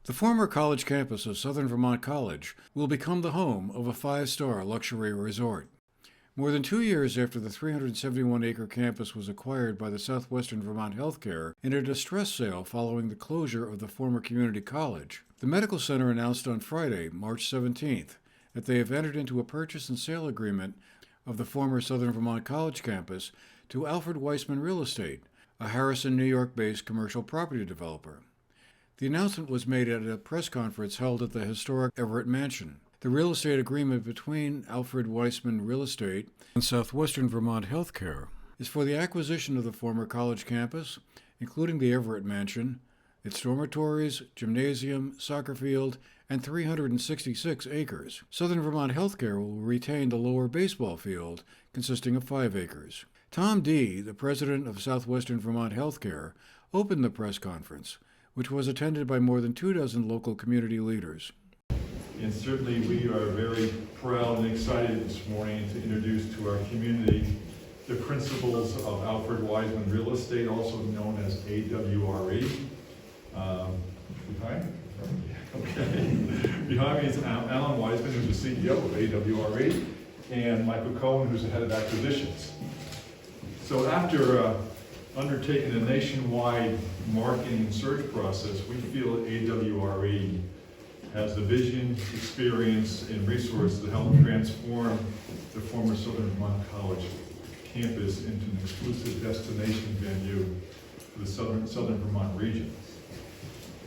The former college campus of Southern Vermont College will become the home of a 5-star luxury resort. More than 2 years after the 371-acre campus was acquired by the Southwestern Vermont Healthcare in a distress sale following the closure of the former community college, the medical center announced on Friday, March 17th, that they have entered into a purchase and sale agreement of the former Southern Vermont College campus to Alfred Weissman Real Estate, a Harrison, New York-based commercial property developer. The announcement was made at a press conference held at the historic Everett Mansion. The real estate agreement between Alfred Weissman Real Estate and Southwestern Vermont Healthcare is for the acquisition of the former college campus, including the Everett Mansion, its dormitories, gymnasium, soccer field, and 366 acres. Southern Vermont Healthcare will retain the lower baseball field, consisting of 5 acres. Thomas Dee, the president of Southwestern Vermont Healthcare, opened the press conference, which was attended by more than 24 local community leaders. And certainly we are very proud and excited this morning to introduce to our community the principals of Alfred Weissman Real Estate, also known as AWRE. Behind me is Alan Weissman, who's the CEO of AWRE, and Michael Cohen, who's the head of acquisitions. So after undertaking a nationwide marketing and search process, we feel that AWRE has the vision, experience, and resources to help transform the former Southern Vermont College campus into an exclusive destination venue for the Southern Vermont region.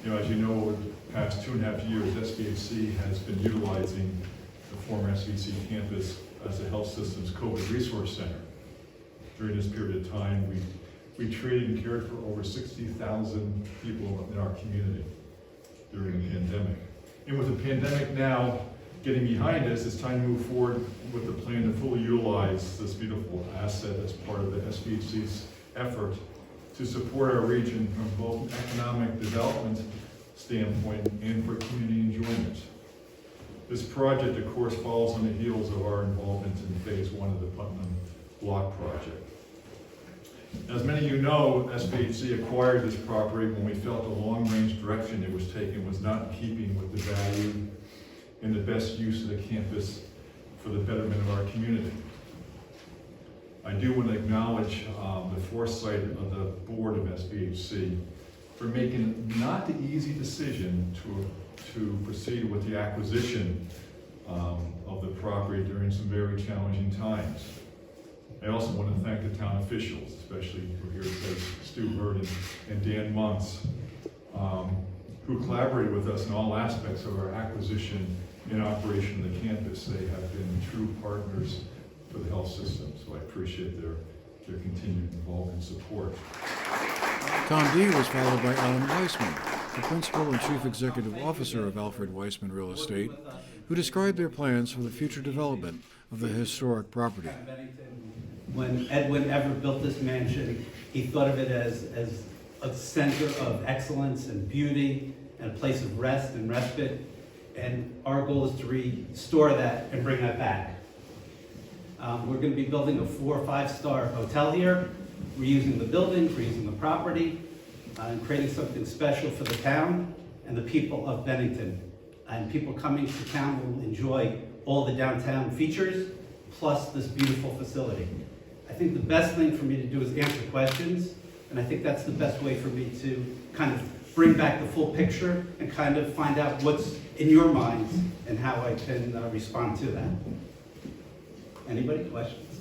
You know, as you know, over the past 2.5 years, SVHC has been utilizing the former SVC campus as the health system's COVID resource center. During this period of time, we treated and cared for over 60,000 people in our community during the pandemic. And with the pandemic now getting behind us, it's time to move forward with the plan to fully utilize this beautiful asset as part of the SVC's effort to support our region from both an economic development standpoint and for community enjoyment. This project, of course, follows on the heels of our involvement in phase 1 of the Putnam Block project. As many of you know, SVHC acquired this property when we felt the long-range direction it was taking was not in keeping with the value and the best use of the campus for the betterment of our community. I do want to acknowledge the foresight of the board of SVHC for making not the easy decision to proceed with the acquisition of the property during some very challenging times. I also want to thank the town officials, especially here today, Stuart Hurd and Dan Monks, who collaborated with us in all aspects of our acquisition and operation of the campus. They have been true partners for the health system, so I appreciate their continued involvement and support. Tom Dee was followed by Alan Weissman, the principal and chief executive officer of Alfred Weissman Real Estate, who described their plans for the future development of the historic property. When Edwin ever built this mansion, he thought of it as a center of excellence and beauty and a place of rest and respite. And our goal is to restore that and bring that back. We're going to be building a 4 or 5-star hotel here, reusing the building, reusing the property, and creating something special for the town and the people of Bennington. And people coming to town will enjoy all the downtown features, plus this beautiful facility. I think the best thing for me to do is answer questions, and I think that's the best way for me to kind of bring back the full picture and kind of find out what's in your minds and how I can respond to that. Anybody, questions?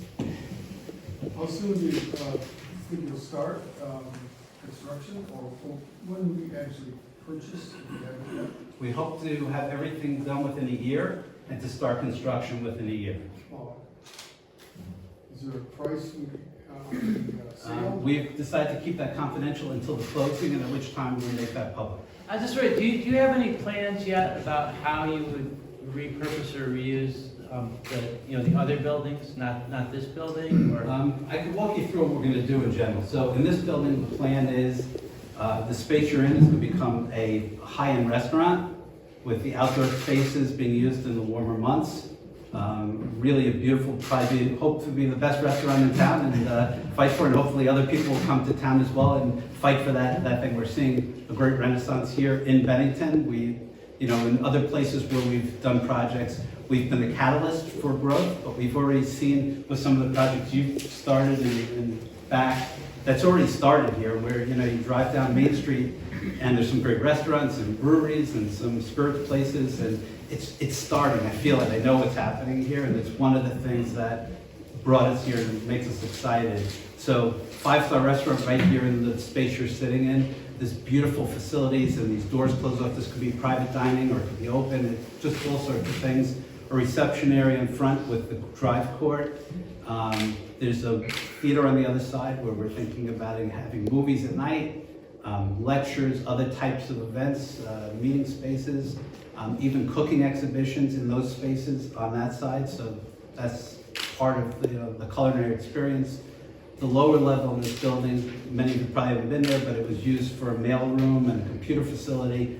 How soon do you think you'll start construction, or when will you actually purchase? We hope to have everything done within a year and to start construction within a year. Is there a price We've decided to keep that confidential until the closing, and at which time we'll make that public. I just read, do you have any plans yet about how you would repurpose or reuse the other buildings, not this building? Or? I can walk you through what we're going to do in general. So in this building, the plan is the space you're in is going to become a high-end restaurant with the outdoor spaces being used in the warmer months. Really a beautiful, probably hope to be the best restaurant in town, and fight for it. And hopefully other people will come to town as well and fight for that thing. We're seeing a great renaissance here in Bennington. We, in other places where we've done projects, we've been a catalyst for growth, but we've already seen with some of the projects you've started and back, that's already started here, where you drive down Main Street and there's some great restaurants and breweries and some spirits places, and it's starting. I feel it. I know what's happening here, and it's one of the things that brought us here and makes us excited. So 5-star restaurant right here in the space you're sitting in. This beautiful facilities, and these doors close off. This could be private dining or it could be open. It's just all sorts of things. A reception area in front with the drive court. There's a theater on the other side where we're thinking about having movies at night, lectures, other types of events, meeting spaces, even cooking exhibitions in those spaces on that side. So that's part of the culinary experience. The lower level in this building, many of you probably haven't been there, but it was used for a mailroom and a computer facility.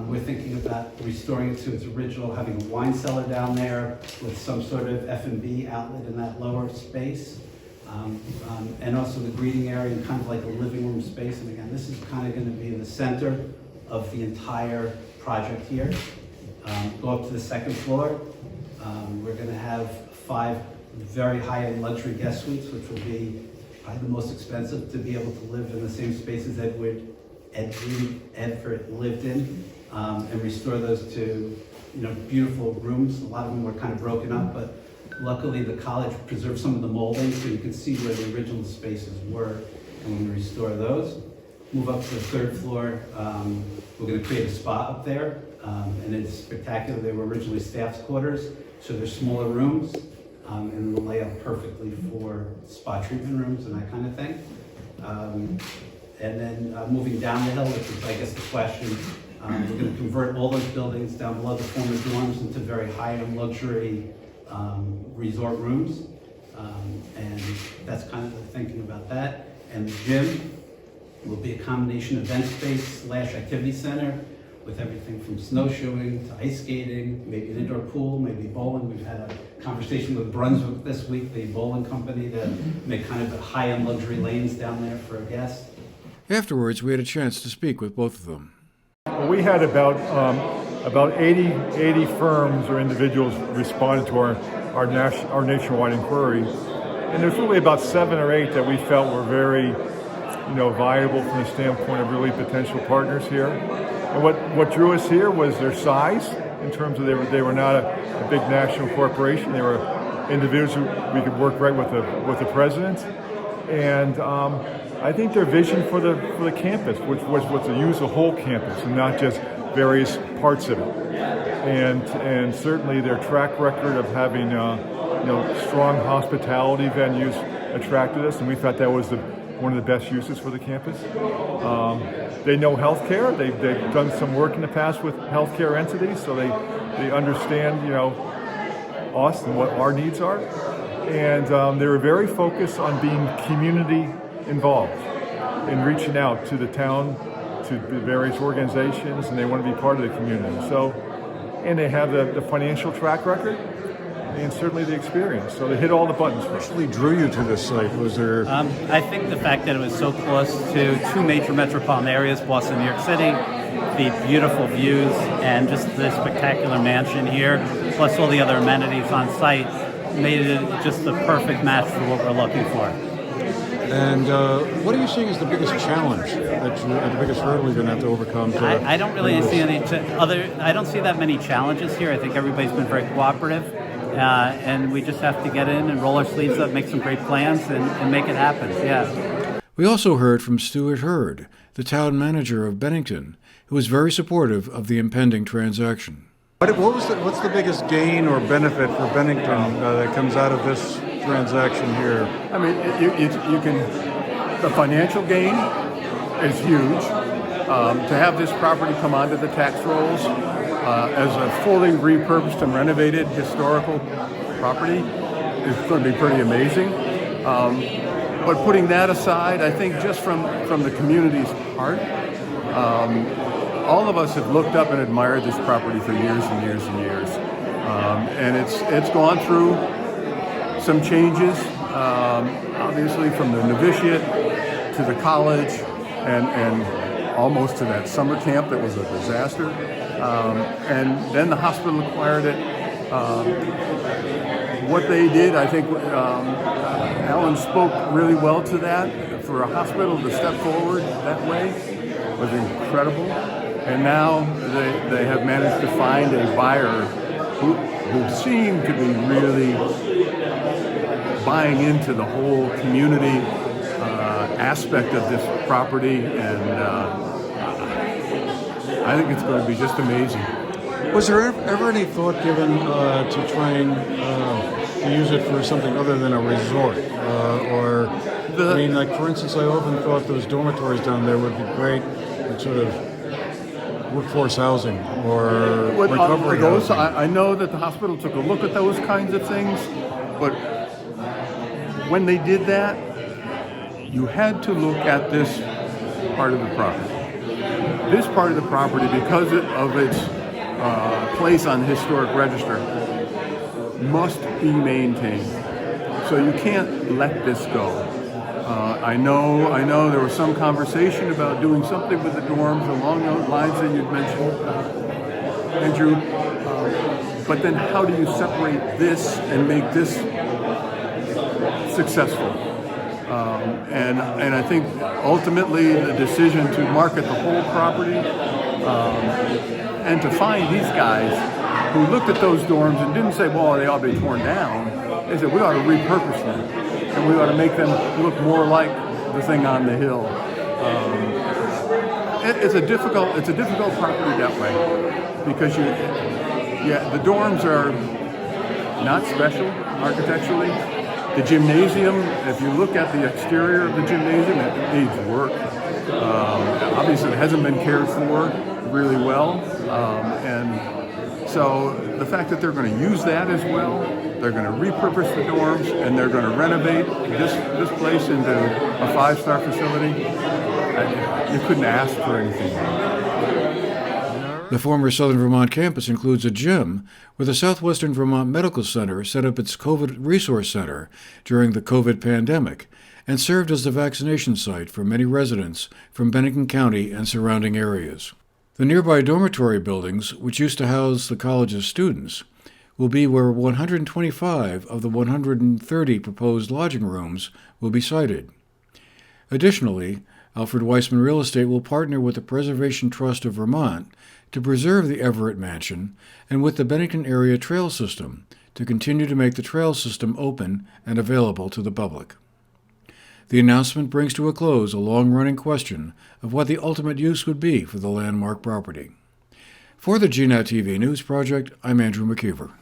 We're thinking about restoring it to its original, having a wine cellar down there with some sort of F&B outlet in that lower space. And also the greeting area and kind of like a living room space. And again, this is kind of going to be the center of the entire project here. Go up to the second floor. We're going to have 5 very high-end luxury guest suites, which will be probably the most expensive to be able to live in the same spaces Edward lived in, and restore those to beautiful rooms. A lot of them were kind of broken up, but luckily the college preserved some of the molding so you can see where the original spaces were, and we're going to restore those. Move up to the third floor. We're going to create a spa up there, and it's spectacular. They were originally staff's quarters, so they're smaller rooms, and they'll lay out perfectly for spa treatment rooms and that kind of thing. And then moving down the hill, which is, I guess, the question, we're going to convert all those buildings down below the former dorms into very high-end luxury resort rooms. And that's kind of the thinking about that. And the gym will be a combination event space / activity center with everything from snowshoeing to ice skating, maybe an indoor pool, maybe bowling. We've had a conversation with Brunswick this week, the bowling company, to make kind of the high-end luxury lanes down there for guests. Afterwards, we had a chance to speak with both of them. We had about 80 firms or individuals responded to our nationwide inquiry, and there's really about 7 or 8 that we felt were very viable from the standpoint of really potential partners here. And what drew us here was their size, in terms of they were not a big national corporation. They were individuals who we could work right with the president, and I think their vision for the campus was to use the whole campus and not just various parts of it. And certainly their track record of having strong hospitality venues attracted us, and we thought that was one of the best uses for the campus. They know healthcare. They've done some work in the past with healthcare entities, so they understand us and what our needs are. And they were very focused on being community involved in reaching out to the town, to the various organizations, and they want to be part of the community. So, and they have the financial track record and certainly the experience. So they hit all the buttons. What actually drew you to this site? Was there? I think the fact that it was so close to 2 major metropolitan areas, Boston and New York City, the beautiful views, and just the spectacular mansion here, plus all the other amenities on site, made it just the perfect match for what we're looking for. And what are you seeing as the biggest challenge, the biggest hurdle you're going to have to overcome? I don't really see I don't see that many challenges here. I think everybody's been very cooperative, and we just have to get in and roll our sleeves up, make some great plans, and make it happen. Yeah. We also heard from Stuart Hurd, the town manager of Bennington, who was very supportive of the impending transaction. What's the biggest gain or benefit for Bennington that comes out of this transaction here? I mean, you can. The financial gain is huge. To have this property come onto the tax rolls as a fully repurposed and renovated historical property is going to be pretty amazing. But putting that aside, I think just from the community's part, all of us have looked up and admired this property for years and years and years. And it's gone through some changes, obviously from the novitiate to the college and almost to that summer camp that was a disaster. And then the hospital acquired it. What they did, I think Alan spoke really well to that. For a hospital to step forward that way was incredible. And now they have managed to find a buyer who seemed to be really buying into the whole community aspect of this property, and I think it's going to be just amazing. Was there ever any thought given to trying to use it for something other than a resort? I mean, like, for instance, I often thought those dormitories down there would be great in sort of workforce housing or recovery housing. I know that the hospital took a look at those kinds of things, but when they did that, you had to look at this part of the property. This part of the property, because of its place on the historic register, must be maintained. So you can't let this go. I know there was some conversation about doing something with the dorms along those lines that you'd mentioned, Andrew. But then how do you separate this and make this successful? And I think ultimately the decision to market the whole property and to find these guys who looked at those dorms and didn't say, well, they ought to be torn down. They said, we ought to repurpose them, and we ought to make them look more like the thing on the hill. It's a difficult property that way, because the dorms are not special architecturally. The gymnasium, if you look at the exterior of the gymnasium, it needs work. Obviously, it hasn't been cared for really well, and so the fact that they're going to use that as well, they're going to repurpose the dorms, and they're going to renovate this place into a 5-star facility, you couldn't ask for anything. The former Southern Vermont campus includes a gym where the Southwestern Vermont Medical Center set up its COVID Resource Center during the COVID pandemic and served as the vaccination site for many residents from Bennington County and surrounding areas. The nearby dormitory buildings, which used to house the college's students, will be where 125 of the 130 proposed lodging rooms will be sited. Additionally, Alfred Weissman Real Estate will partner with the Preservation Trust of Vermont to preserve the Everett Mansion and with the Bennington Area Trail System to continue to make the trail system open and available to the public. The announcement brings to a close a long-running question of what the ultimate use would be for the landmark property. For the GNAT-TV News Project, I'm Andrew McKeever.